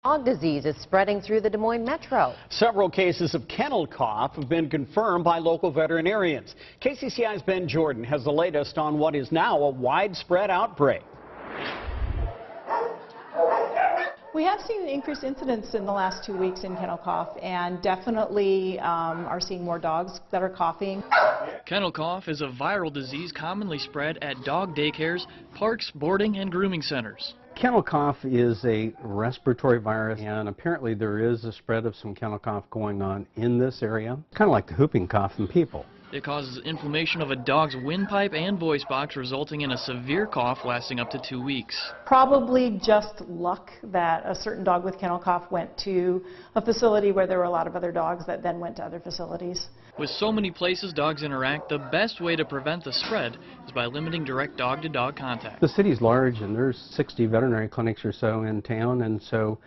Dog disease is spreading through the Des Moines metro. Several cases of kennel cough have been confirmed by local veterinarians. KCCI's Ben Jordan has the latest on what is now a widespread outbreak. We have seen increased incidence in the last 2 weeks in kennel cough, and definitely are seeing more dogs that are coughing. Kennel cough is a viral disease commonly spread at dog daycares, parks, boarding, and grooming centers. Kennel cough is a respiratory virus, and apparently there is a spread of some kennel cough going on in this area, kind of like the whooping cough in people. It causes inflammation of a dog's windpipe and voice box, resulting in a severe cough lasting up to 2 weeks. Probably just luck that a certain dog with kennel cough went to a facility where there were a lot of other dogs that then went to other facilities. With so many places dogs interact, the best way to prevent the spread is by limiting direct dog-to-dog contact. The city's large, and there's 60 veterinary clinics or so in town, and so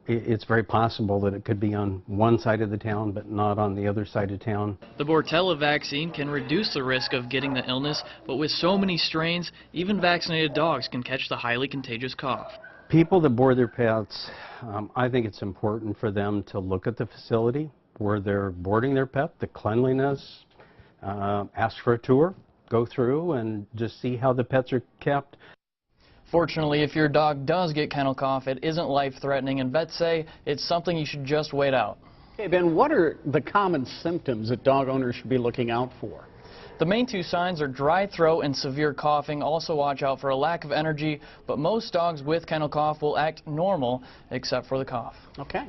it's very possible that it could be on one side of the town but not on the other side of town. The Bortella vaccine can reduce the risk of getting the illness, but with so many strains, even vaccinated dogs can catch the highly contagious cough. People that board their pets, I think it's important for them to look at the facility where they're boarding their pet, the cleanliness, ask for a tour, go through and just see how the pets are kept. Fortunately, if your dog does get kennel cough, it isn't life-threatening, and vets say it's something you should just wait out. Hey, Ben, what are the common symptoms that dog owners should be looking out for? The main two signs are dry throat and severe coughing. Also watch out for a lack of energy, but most dogs with kennel cough will act normal except for the cough. Okay.